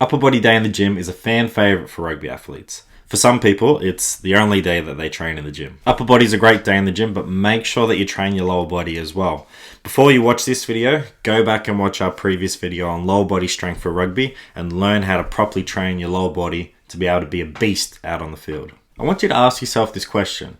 Upper body day in the gym is a fan favourite for rugby athletes. For some people, it's the only day that they train in the gym. Upper body is a great day in the gym, but make sure that you train your lower body as well. Before you watch this video, go back and watch our previous video on lower body strength for rugby and learn how to properly train your lower body to be able to be a beast out on the field. I want you to ask yourself this question.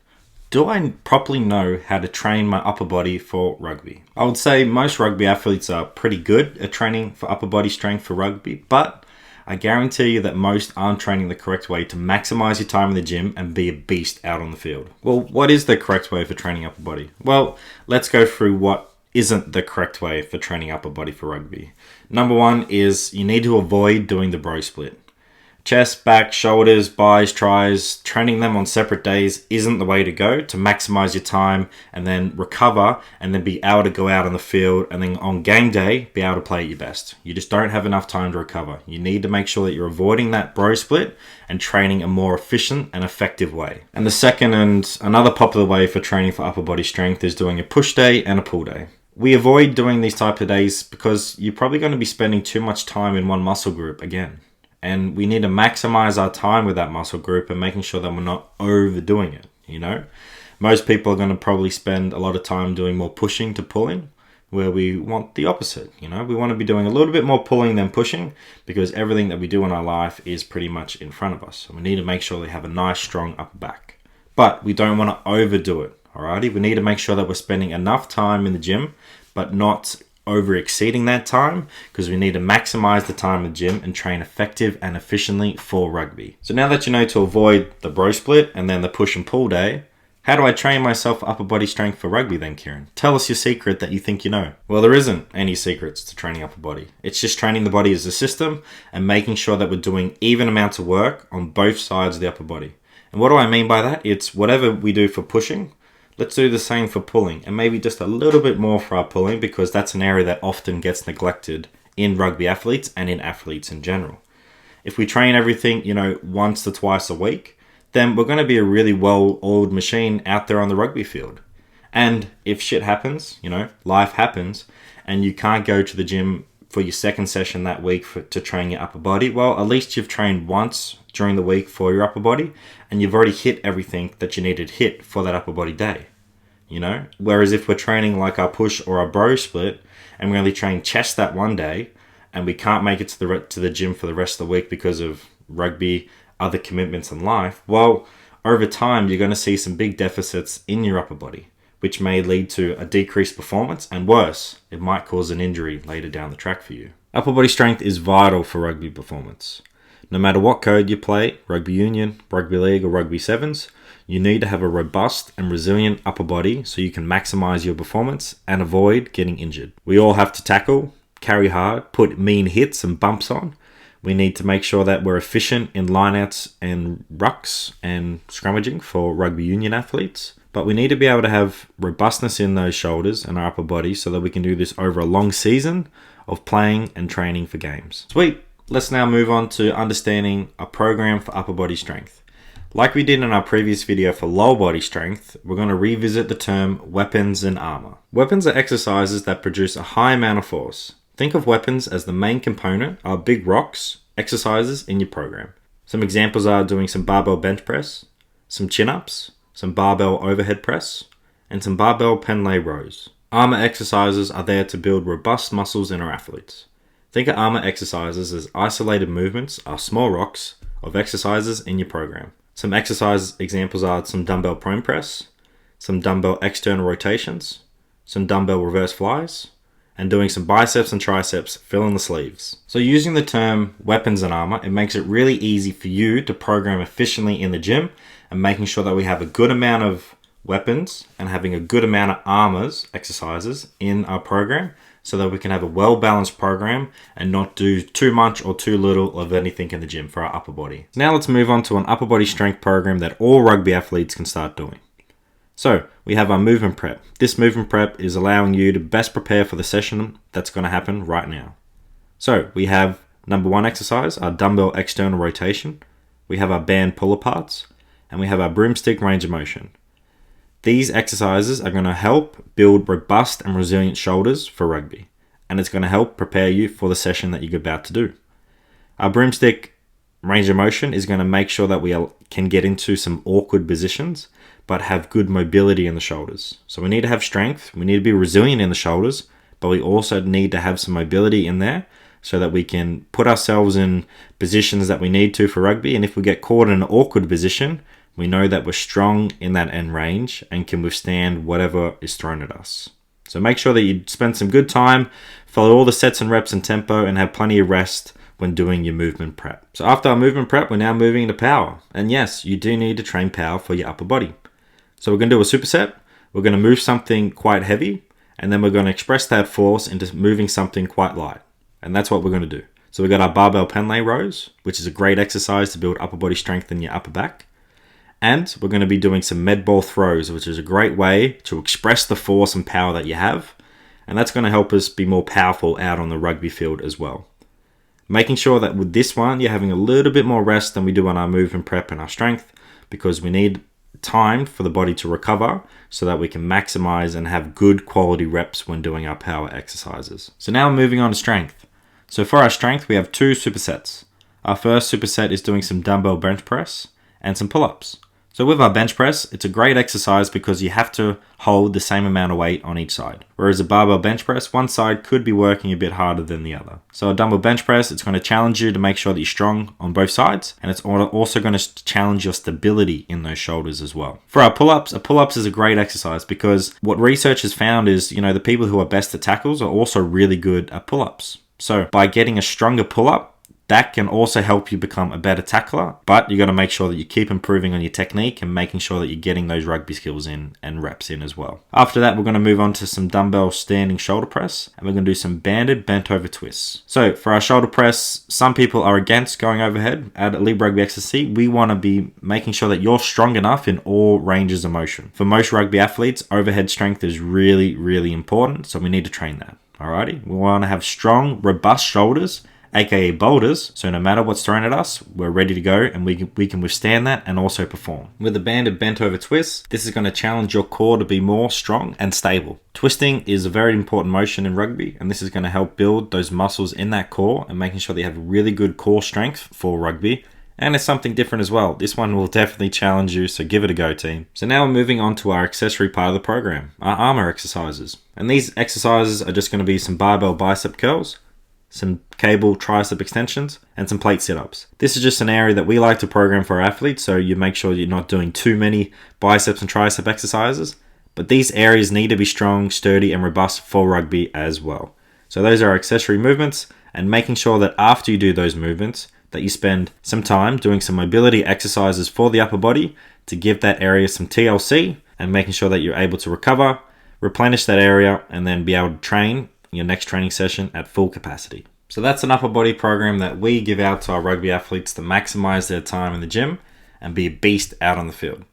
Do I properly know how to train my upper body for rugby? I would say most rugby athletes are pretty good at training for upper body strength for rugby, but I guarantee you that most aren't training the correct way to maximize your time in the gym and be a beast out on the field. Well, what is the correct way for training upper body? Well, let's go through what isn't the correct way for training upper body for rugby. Number one is you need to avoid doing the bro split. Chest, back, shoulders, buys, tries, training them on separate days isn't the way to go to maximize your time and then recover and then be able to go out on the field and then on game day be able to play at your best. You just don't have enough time to recover. You need to make sure that you're avoiding that bro split and training a more efficient and effective way. And the second and another popular way for training for upper body strength is doing a push day and a pull day. We avoid doing these type of days because you're probably going to be spending too much time in one muscle group again. And we need to maximize our time with that muscle group and making sure that we're not overdoing it, you know? Most people are going to probably spend a lot of time doing more pushing to pulling, where we want the opposite, you know? We want to be doing a little bit more pulling than pushing because everything that we do in our life is pretty much in front of us. So we need to make sure we have a nice, strong upper back. But we don't want to overdo it, alrighty? We need to make sure that we're spending enough time in the gym, but not over exceeding that time because we need to maximize the time in the gym and train effective and efficiently for rugby. So now that you know to avoid the bro split and then the push and pull day, how do I train myself for upper body strength for rugby then, Kieran? Tell us your secret that you think you know. Well, there isn't any secrets to training upper body. It's just training the body as a system and making sure that we're doing even amounts of work on both sides of the upper body. And what do I mean by that? It's whatever we do for pushing, let's do the same for pulling and maybe just a little bit more for our pulling because that's an area that often gets neglected in rugby athletes and in athletes in general. If we train everything, once to twice a week, then we're going to be a really well-oiled machine out there on the rugby field. And if shit happens, life happens, and you can't go to the gym for your second session that week to train your upper body, well, at least you've trained once during the week for your upper body and you've already hit everything that you needed to hit for that upper body day. Whereas if we're training like our push or our bro split and we only train chest that one day and we can't make it to the gym for the rest of the week because of rugby, other commitments in life, well, over time you're going to see some big deficits in your upper body, which may lead to a decreased performance and worse, it might cause an injury later down the track for you. Upper body strength is vital for rugby performance. No matter what code you play, rugby union, rugby league or rugby sevens, you need to have a robust and resilient upper body so you can maximize your performance and avoid getting injured. We all have to tackle, carry hard, put mean hits and bumps on. We need to make sure that we're efficient in lineouts and rucks and scrummaging for rugby union athletes. But we need to be able to have robustness in those shoulders and our upper body so that we can do this over a long season of playing and training for games. Sweet. Let's now move on to understanding a program for upper body strength. Like we did in our previous video for lower body strength, we're going to revisit the term weapons and armor. Weapons are exercises that produce a high amount of force. Think of weapons as the main component of big rocks exercises in your program. Some examples are doing some barbell bench press, some chin-ups, some barbell overhead press, and some barbell pendlay rows. Armor exercises are there to build robust muscles in our athletes. Think of armor exercises as isolated movements are small rocks of exercises in your program. Some exercise examples are some dumbbell prone press, some dumbbell external rotations, some dumbbell reverse flies, and doing some biceps and triceps filling the sleeves. So using the term weapons and armor, it makes it really easy for you to program efficiently in the gym and making sure that we have a good amount of weapons and having a good amount of armors exercises in our program so that we can have a well-balanced program and not do too much or too little of anything in the gym for our upper body. Now let's move on to an upper body strength program that all rugby athletes can start doing. So we have our movement prep. This movement prep is allowing you to best prepare for the session that's going to happen right now. So we have number one exercise, our dumbbell external rotation. We have our band pull aparts and we have our broomstick range of motion. These exercises are going to help build robust and resilient shoulders for rugby, and it's going to help prepare you for the session that you're about to do. Our broomstick range of motion is going to make sure that we can get into some awkward positions, but have good mobility in the shoulders. So we need to have strength, we need to be resilient in the shoulders, but we also need to have some mobility in there so that we can put ourselves in positions that we need to for rugby. And if we get caught in an awkward position, we know that we're strong in that end range and can withstand whatever is thrown at us. So make sure that you spend some good time, follow all the sets and reps and tempo, and have plenty of rest when doing your movement prep. So after our movement prep, we're now moving into power. And yes, you do need to train power for your upper body. So we're going to do a superset. We're going to move something quite heavy, and then we're going to express that force into moving something quite light. And that's what we're going to do. So we've got our barbell pen lay rows, which is a great exercise to build upper body strength in your upper back. And we're going to be doing some med ball throws, which is a great way to express the force and power that you have. And that's going to help us be more powerful out on the rugby field as well. Making sure that with this one, you're having a little bit more rest than we do on our movement prep and our strength, because we need time for the body to recover so that we can maximize and have good quality reps when doing our power exercises. So now moving on to strength. So for our strength, we have 2 supersets. Our first superset is doing some dumbbell bench press and some pull-ups. So with our bench press, it's a great exercise because you have to hold the same amount of weight on each side. Whereas a barbell bench press, one side could be working a bit harder than the other. So a dumbbell bench press, it's going to challenge you to make sure that you're strong on both sides. And it's also going to challenge your stability in those shoulders as well. For our pull-ups, a pull-ups is a great exercise because what research has found is, the people who are best at tackles are also really good at pull-ups. So by getting a stronger pull-up, that can also help you become a better tackler, but you got to make sure that you keep improving on your technique and making sure that you're getting those rugby skills in and reps in as well. After that, we're going to move on to some dumbbell standing shoulder press, and we're going to do some banded bent over twists. So for our shoulder press, some people are against going overhead. At Elite Rugby SandC, we want to be making sure that you're strong enough in all ranges of motion. For most rugby athletes, overhead strength is really, really important, so we need to train that. Alrighty, we want to have strong, robust shoulders, aka boulders, so no matter what's thrown at us, we're ready to go and we can withstand that and also perform. With the banded bent over twist, this is going to challenge your core to be more strong and stable. Twisting is a very important motion in rugby, and this is going to help build those muscles in that core and making sure that you have really good core strength for rugby. And it's something different as well. This one will definitely challenge you, so give it a go, team. So now we're moving on to our accessory part of the program, our armor exercises. And these exercises are just going to be some barbell bicep curls, some cable tricep extensions, and some plate sit-ups. This is just an area that we like to program for our athletes, so you make sure you're not doing too many biceps and tricep exercises. But these areas need to be strong, sturdy, and robust for rugby as well. So those are our accessory movements, and making sure that after you do those movements, that you spend some time doing some mobility exercises for the upper body to give that area some TLC, and making sure that you're able to recover, replenish that area, and then be able to train your next training session at full capacity. So that's an upper body program that we give out to our rugby athletes to maximize their time in the gym and be a beast out on the field.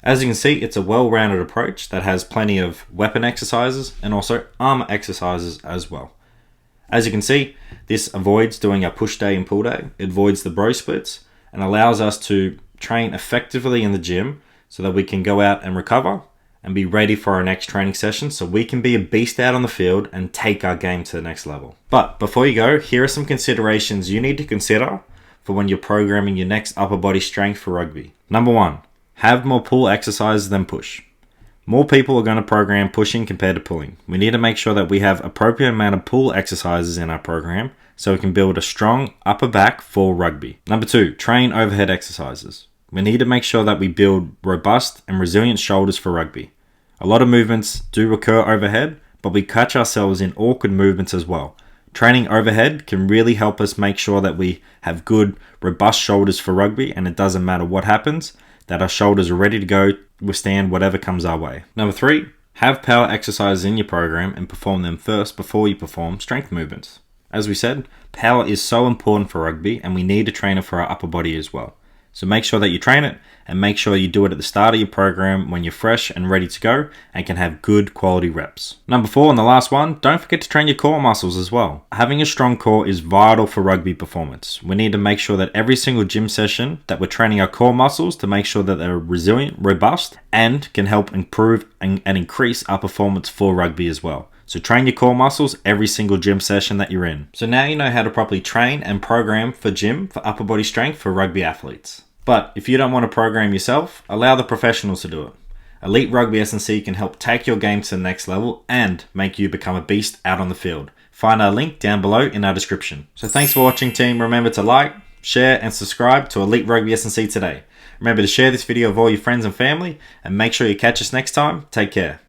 As you can see, it's a well-rounded approach that has plenty of weapon exercises and also armor exercises as well. As you can see, this avoids doing a push day and pull day. It avoids the bro splits and allows us to train effectively in the gym so that we can go out and recover and be ready for our next training session so we can be a beast out on the field and take our game to the next level. But before you go, here are some considerations you need to consider for when you're programming your next upper body strength for rugby. Number 1, have more pull exercises than push. More people are going to program pushing compared to pulling. We need to make sure that we have appropriate amount of pull exercises in our program so we can build a strong upper back for rugby. Number 2, train overhead exercises. We need to make sure that we build robust and resilient shoulders for rugby. A lot of movements do occur overhead, but we catch ourselves in awkward movements as well. Training overhead can really help us make sure that we have good, robust shoulders for rugby, and it doesn't matter what happens, that our shoulders are ready to go, withstand whatever comes our way. Number 3, have power exercises in your program and perform them first before you perform strength movements. As we said, power is so important for rugby, and we need to train it for our upper body as well. So make sure that you train it and make sure you do it at the start of your program when you're fresh and ready to go and can have good quality reps. Number 4, and the last one, don't forget to train your core muscles as well. Having a strong core is vital for rugby performance. We need to make sure that every single gym session that we're training our core muscles to make sure that they're resilient, robust, and can help improve and increase our performance for rugby as well. So train your core muscles every single gym session that you're in. So now you know how to properly train and program for gym for upper body strength for rugby athletes. But if you don't want to program yourself, allow the professionals to do it. Elite Rugby SandC can help take your game to the next level and make you become a beast out on the field. Find our link down below in our description. So thanks for watching, team. Remember to like, share and subscribe to Elite Rugby SandC today. Remember to share this video with all your friends and family, and make sure you catch us next time. Take care.